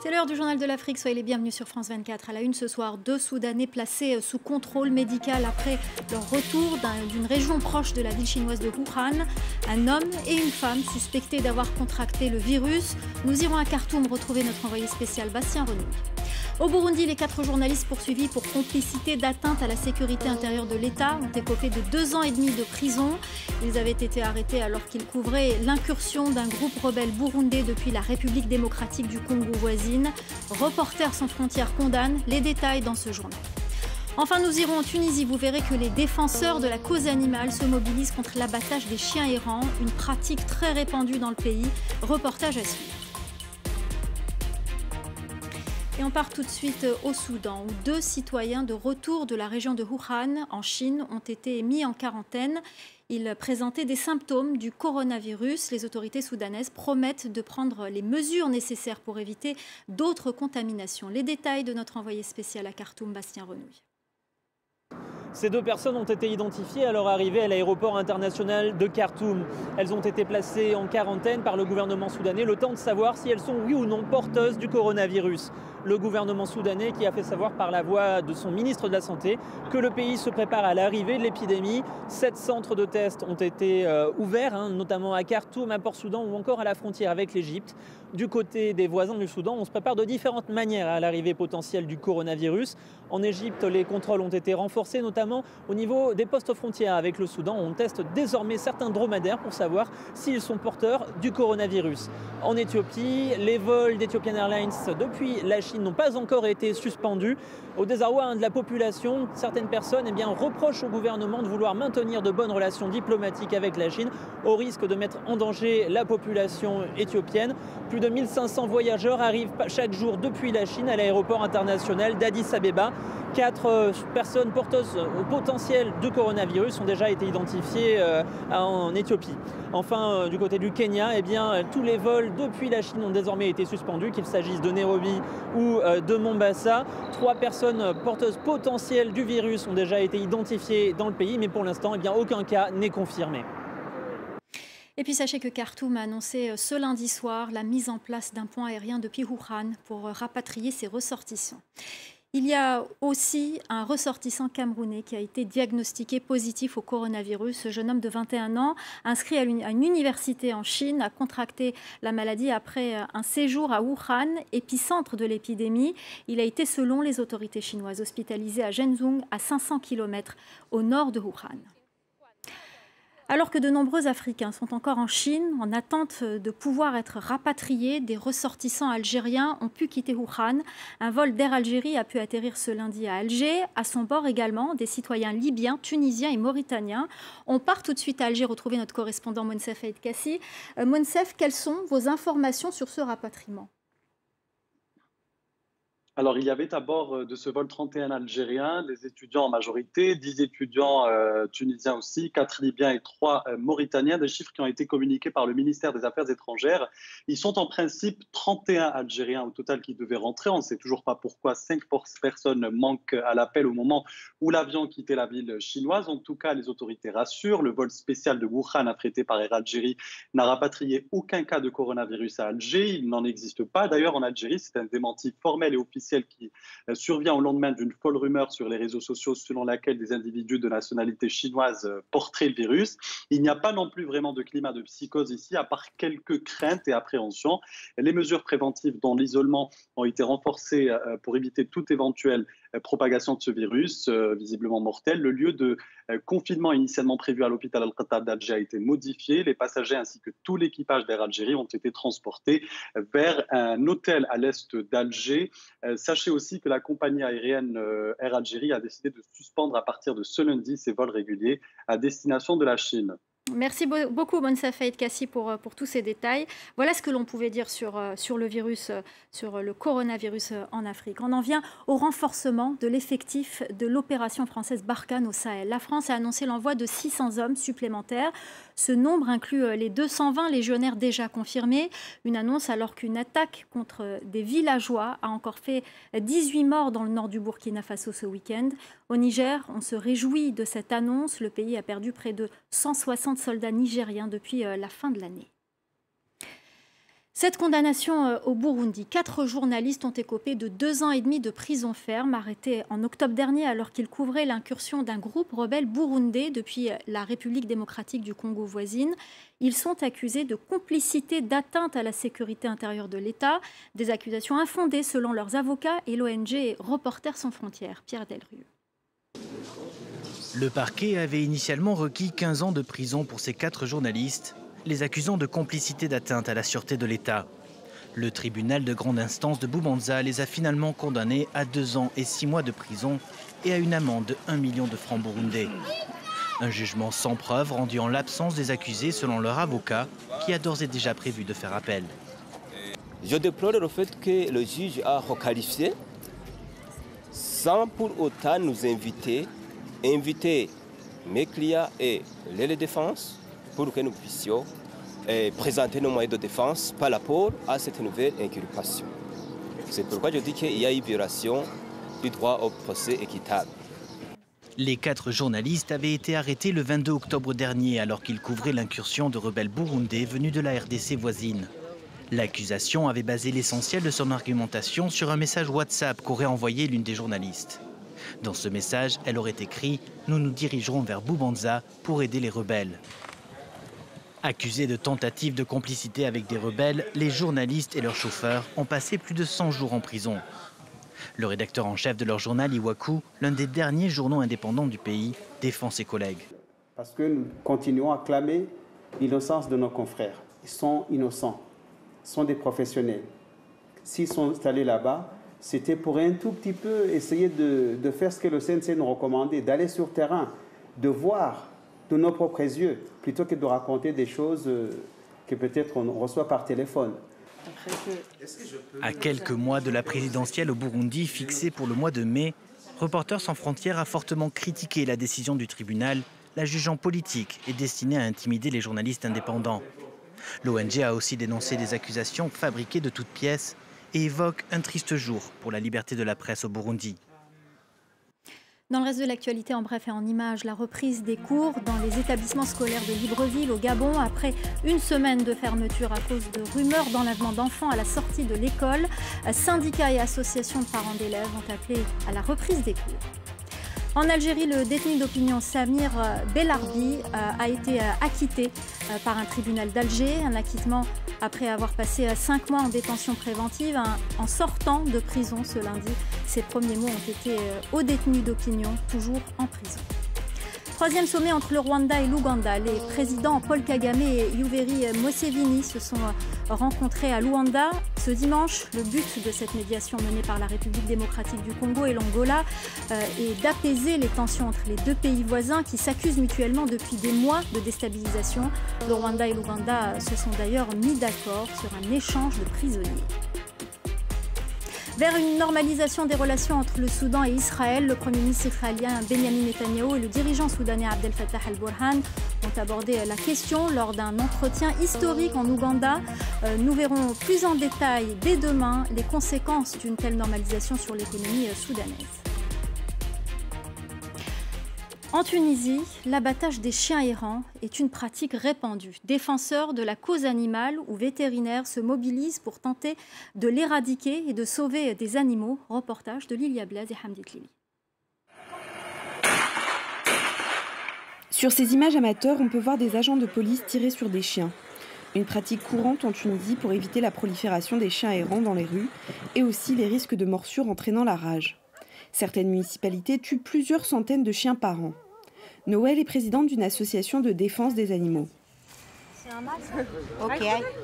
C'est l'heure du journal de l'Afrique, soyez les bienvenus sur France 24. À la une ce soir, 2 Soudanais placés sous contrôle médical après leur retour d'une région proche de la ville chinoise de Wuhan. Un homme et une femme suspectés d'avoir contracté le virus. Nous irons à Khartoum retrouver notre envoyé spécial Bastien Renouille. Au Burundi, les 4 journalistes poursuivis pour complicité d'atteinte à la sécurité intérieure de l'État ont écopé de 2 ans et demi de prison. Ils avaient été arrêtés alors qu'ils couvraient l'incursion d'un groupe rebelle burundais depuis la République démocratique du Congo voisine. Reporters sans frontières condamnent les détails dans ce journal. Enfin, nous irons en Tunisie. Vous verrez que les défenseurs de la cause animale se mobilisent contre l'abattage des chiens errants, une pratique très répandue dans le pays. Reportage à suivre. Et on part tout de suite au Soudan, où 2 citoyens de retour de la région de Wuhan, en Chine, ont été mis en quarantaine. Ils présentaient des symptômes du coronavirus. Les autorités soudanaises promettent de prendre les mesures nécessaires pour éviter d'autres contaminations. Les détails de notre envoyé spécial à Khartoum, Bastien Renouille. Ces 2 personnes ont été identifiées à leur arrivée à l'aéroport international de Khartoum. Elles ont été placées en quarantaine par le gouvernement soudanais, le temps de savoir si elles sont oui ou non porteuses du coronavirus. Le gouvernement soudanais qui a fait savoir par la voix de son ministre de la Santé que le pays se prépare à l'arrivée de l'épidémie. 7 centres de tests ont été ouverts, notamment à Khartoum, à Port-Soudan ou encore à la frontière avec l'Égypte. Du côté des voisins du Soudan, on se prépare de différentes manières à l'arrivée potentielle du coronavirus. En Égypte, les contrôles ont été renforcés, notamment au niveau des postes frontières avec le Soudan. On teste désormais certains dromadaires pour savoir s'ils sont porteurs du coronavirus. En Éthiopie, les vols d'Ethiopian Airlines depuis la Chine n'ont pas encore été suspendus. Au désarroi de la population, certaines personnes reprochent au gouvernement de vouloir maintenir de bonnes relations diplomatiques avec la Chine, au risque de mettre en danger la population éthiopienne. Plus de 1500 voyageurs arrivent chaque jour depuis la Chine à l'aéroport international d'Addis Abeba. 4 personnes porteuses potentielles de coronavirus ont déjà été identifiées en Éthiopie. Enfin, du côté du Kenya, tous les vols depuis la Chine ont désormais été suspendus, qu'il s'agisse de Nairobi ou de Mombasa. 3 personnes porteuses potentielles du virus ont déjà été identifiées dans le pays, mais pour l'instant, aucun cas n'est confirmé. Et puis sachez que Khartoum a annoncé ce lundi soir la mise en place d'un pont aérien depuis Wuhan pour rapatrier ses ressortissants. Il y a aussi un ressortissant camerounais qui a été diagnostiqué positif au coronavirus. Ce jeune homme de 21 ans, inscrit à une université en Chine, a contracté la maladie après un séjour à Wuhan, épicentre de l'épidémie. Il a été, selon les autorités chinoises, hospitalisé à Zhenzhou, à 500 km au nord de Wuhan. Alors que de nombreux Africains sont encore en Chine, en attente de pouvoir être rapatriés, des ressortissants algériens ont pu quitter Wuhan. Un vol d'Air Algérie a pu atterrir ce lundi à Alger. À son bord également, des citoyens libyens, tunisiens et mauritaniens. On part tout de suite à Alger retrouver notre correspondant Monsef Aïd Kassi. Monsef, quelles sont vos informations sur ce rapatriement ? Alors, il y avait à bord de ce vol 31 algériens, des étudiants en majorité, 10 étudiants tunisiens aussi, 4 libyens et 3 mauritaniens, des chiffres qui ont été communiqués par le ministère des Affaires étrangères. Ils sont en principe 31 Algériens au total qui devaient rentrer. On ne sait toujours pas pourquoi 5 personnes manquent à l'appel au moment où l'avion quittait la ville chinoise. En tout cas, les autorités rassurent. Le vol spécial de Wuhan affrété par Air Algérie n'a rapatrié aucun cas de coronavirus à Alger. Il n'en existe pas. D'ailleurs, en Algérie, c'est un démenti formel et officiel qui survient au lendemain d'une folle rumeur sur les réseaux sociaux selon laquelle des individus de nationalité chinoise porteraient le virus. Il n'y a pas non plus vraiment de climat de psychose ici, à part quelques craintes et appréhensions. Les mesures préventives dont l'isolement ont été renforcées pour éviter toute éventuelle propagation de ce virus, visiblement mortel. Le lieu de confinement initialement prévu à l'hôpital Al-Qatar d'Alger a été modifié. Les passagers ainsi que tout l'équipage d'Air Algérie ont été transportés vers un hôtel à l'est d'Alger. Sachez aussi que la compagnie aérienne Air Algérie a décidé de suspendre à partir de ce lundi ses vols réguliers à destination de la Chine. Merci beaucoup, Monsef Aïd Kassi, pour tous ces détails. Voilà ce que l'on pouvait dire sur le virus, sur le coronavirus en Afrique. On en vient au renforcement de l'effectif de l'opération française Barkhane au Sahel. La France a annoncé l'envoi de 600 hommes supplémentaires. Ce nombre inclut les 220 légionnaires déjà confirmés. Une annonce alors qu'une attaque contre des villageois a encore fait 18 morts dans le nord du Burkina Faso ce week-end. Au Niger, on se réjouit de cette annonce. Le pays a perdu près de 160 soldats nigériens depuis la fin de l'année. Cette condamnation au Burundi, 4 journalistes ont écopé de 2 ans et demi de prison ferme, arrêtés en octobre dernier alors qu'ils couvraient l'incursion d'un groupe rebelle burundais depuis la République démocratique du Congo voisine. Ils sont accusés de complicité d'atteinte à la sécurité intérieure de l'État, des accusations infondées selon leurs avocats et l'ONG Reporters sans frontières. Pierre Delrieux. Le parquet avait initialement requis 15 ans de prison pour ces 4 journalistes, les accusant de complicité d'atteinte à la sûreté de l'État. Le tribunal de grande instance de Bubanza les a finalement condamnés à 2 ans et 6 mois de prison et à une amende de 1 million de francs burundais. Un jugement sans preuve rendu en l'absence des accusés selon leur avocat, qui a d'ores et déjà prévu de faire appel. Je déplore le fait que le juge a requalifié sans pour autant nous inviter mes clients et les défenses pour que nous puissions présenter nos moyens de défense par rapport à cette nouvelle inculpation. C'est pourquoi je dis qu'il y a une violation du droit au procès équitable. Les 4 journalistes avaient été arrêtés le 22 octobre dernier alors qu'ils couvraient l'incursion de rebelles burundais venus de la RDC voisine. L'accusation avait basé l'essentiel de son argumentation sur un message WhatsApp qu'aurait envoyé l'une des journalistes. Dans ce message, elle aurait écrit « Nous nous dirigerons vers Bubanza pour aider les rebelles ». Accusés de tentative de complicité avec des rebelles, les journalistes et leurs chauffeurs ont passé plus de 100 jours en prison. Le rédacteur en chef de leur journal, Iwaku, l'un des derniers journaux indépendants du pays, défend ses collègues. Parce que nous continuons à clamer l'innocence de nos confrères. Ils sont innocents, ils sont des professionnels. S'ils sont installés là-bas, c'était pour un tout petit peu essayer de faire ce que le CNC nous recommandait, d'aller sur le terrain, de voir de nos propres yeux, plutôt que de raconter des choses que peut-être on reçoit par téléphone. À quelques mois de la présidentielle au Burundi fixée pour le mois de mai, Reporters sans frontières a fortement critiqué la décision du tribunal, la jugeant politique et destinée à intimider les journalistes indépendants. L'ONG a aussi dénoncé des accusations fabriquées de toutes pièces et évoque un triste jour pour la liberté de la presse au Burundi. Dans le reste de l'actualité, en bref et en images, la reprise des cours dans les établissements scolaires de Libreville au Gabon. Après une semaine de fermeture à cause de rumeurs d'enlèvement d'enfants à la sortie de l'école, syndicats et associations de parents d'élèves ont appelé à la reprise des cours. En Algérie, le détenu d'opinion Samir Belarbi a été acquitté par un tribunal d'Alger. Un acquittement après avoir passé 5 mois en détention préventive en sortant de prison ce lundi. Ses premiers mots ont été aux détenus d'opinion, toujours en prison. 3e sommet entre le Rwanda et l'Ouganda. Les présidents Paul Kagame et Yoweri Museveni se sont rencontrés à Luanda ce dimanche. Le but de cette médiation menée par la République démocratique du Congo et l'Angola est d'apaiser les tensions entre les 2 pays voisins qui s'accusent mutuellement depuis des mois de déstabilisation. Le Rwanda et l'Ouganda se sont d'ailleurs mis d'accord sur un échange de prisonniers. Vers une normalisation des relations entre le Soudan et Israël, le Premier ministre israélien Benjamin Netanyahou et le dirigeant soudanais Abdel Fattah al-Burhan ont abordé la question lors d'un entretien historique en Ouganda. Nous verrons plus en détail dès demain les conséquences d'une telle normalisation sur l'économie soudanaise. En Tunisie, l'abattage des chiens errants est une pratique répandue. Défenseurs de la cause animale ou vétérinaires se mobilisent pour tenter de l'éradiquer et de sauver des animaux. Reportage de Lilia Blaise et Hamdi Tlili. Sur ces images amateurs, on peut voir des agents de police tirer sur des chiens. Une pratique courante en Tunisie pour éviter la prolifération des chiens errants dans les rues et aussi les risques de morsures entraînant la rage. Certaines municipalités tuent plusieurs centaines de chiens par an. Noël est présidente d'une association de défense des animaux. C'est un mâle, ça ? Ok,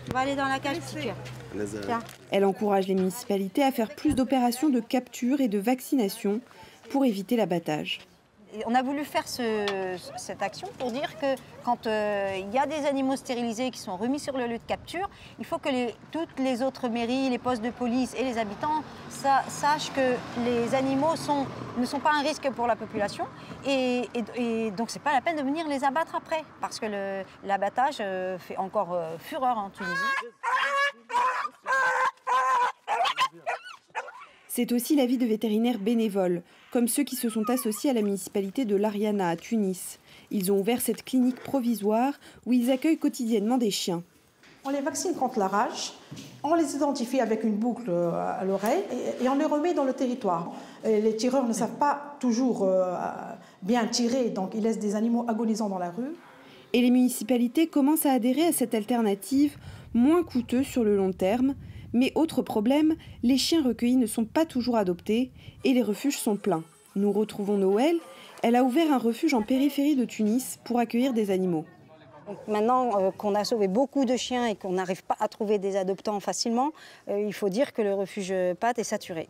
tu vas aller dans la cage, petit cœur. Elle encourage les municipalités à faire plus d'opérations de capture et de vaccination pour éviter l'abattage. On a voulu faire cette action pour dire que quand il y a des animaux stérilisés qui sont remis sur le lieu de capture, il faut que toutes les autres mairies, les postes de police et les habitants sachent que les animaux ne sont pas un risque pour la population et donc c'est pas la peine de venir les abattre après parce que l'abattage fait encore fureur en Tunisie. C'est aussi l'avis de vétérinaires bénévoles, comme ceux qui se sont associés à la municipalité de Lariana à Tunis. Ils ont ouvert cette clinique provisoire où ils accueillent quotidiennement des chiens. On les vaccine contre la rage, on les identifie avec une boucle à l'oreille et on les remet dans le territoire. Et les tireurs ne savent pas toujours bien tirer, donc ils laissent des animaux agonisants dans la rue. Et les municipalités commencent à adhérer à cette alternative, moins coûteuse sur le long terme. Mais autre problème, les chiens recueillis ne sont pas toujours adoptés et les refuges sont pleins. Nous retrouvons Noël. Elle a ouvert un refuge en périphérie de Tunis pour accueillir des animaux. Donc maintenant qu'on a sauvé beaucoup de chiens et qu'on n'arrive pas à trouver des adoptants facilement, il faut dire que le refuge PAT est saturé.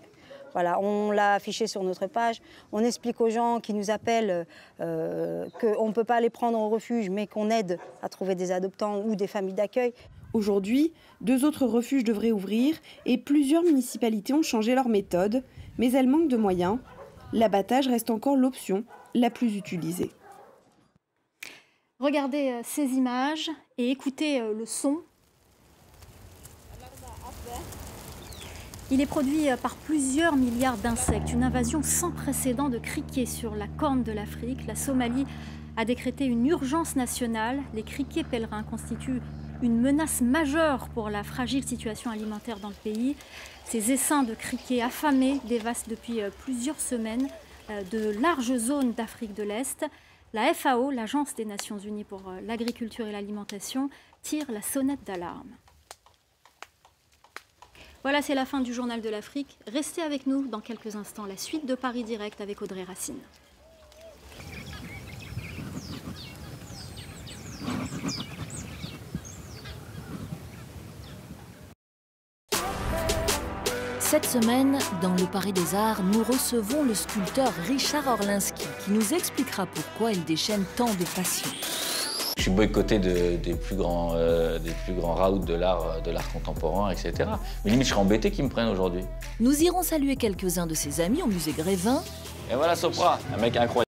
Voilà, on l'a affiché sur notre page. On explique aux gens qui nous appellent qu'on ne peut pas les prendre au refuge, mais qu'on aide à trouver des adoptants ou des familles d'accueil. Aujourd'hui, 2 autres refuges devraient ouvrir et plusieurs municipalités ont changé leur méthode, mais elles manquent de moyens. L'abattage reste encore l'option la plus utilisée. Regardez ces images et écoutez le son. Il est produit par plusieurs milliards d'insectes, une invasion sans précédent de criquets sur la corne de l'Afrique. La Somalie a décrété une urgence nationale. Les criquets pèlerins constituent une menace majeure pour la fragile situation alimentaire dans le pays. Ces essaims de criquets affamés dévastent depuis plusieurs semaines de larges zones d'Afrique de l'Est. La FAO, l'Agence des Nations Unies pour l'agriculture et l'alimentation, tire la sonnette d'alarme. Voilà, c'est la fin du Journal de l'Afrique. Restez avec nous dans quelques instants. La suite de Paris Direct avec Audrey Racine. Cette semaine, dans le Paris des Arts, nous recevons le sculpteur Richard Orlinski qui nous expliquera pourquoi il déchaîne tant de passion. Je suis boycotté des plus grands raouts de l'art contemporain, etc. Mais limite, je serais embêté qu'ils me prennent aujourd'hui. Nous irons saluer quelques-uns de ses amis au musée Grévin. Et voilà Sopra, un mec incroyable.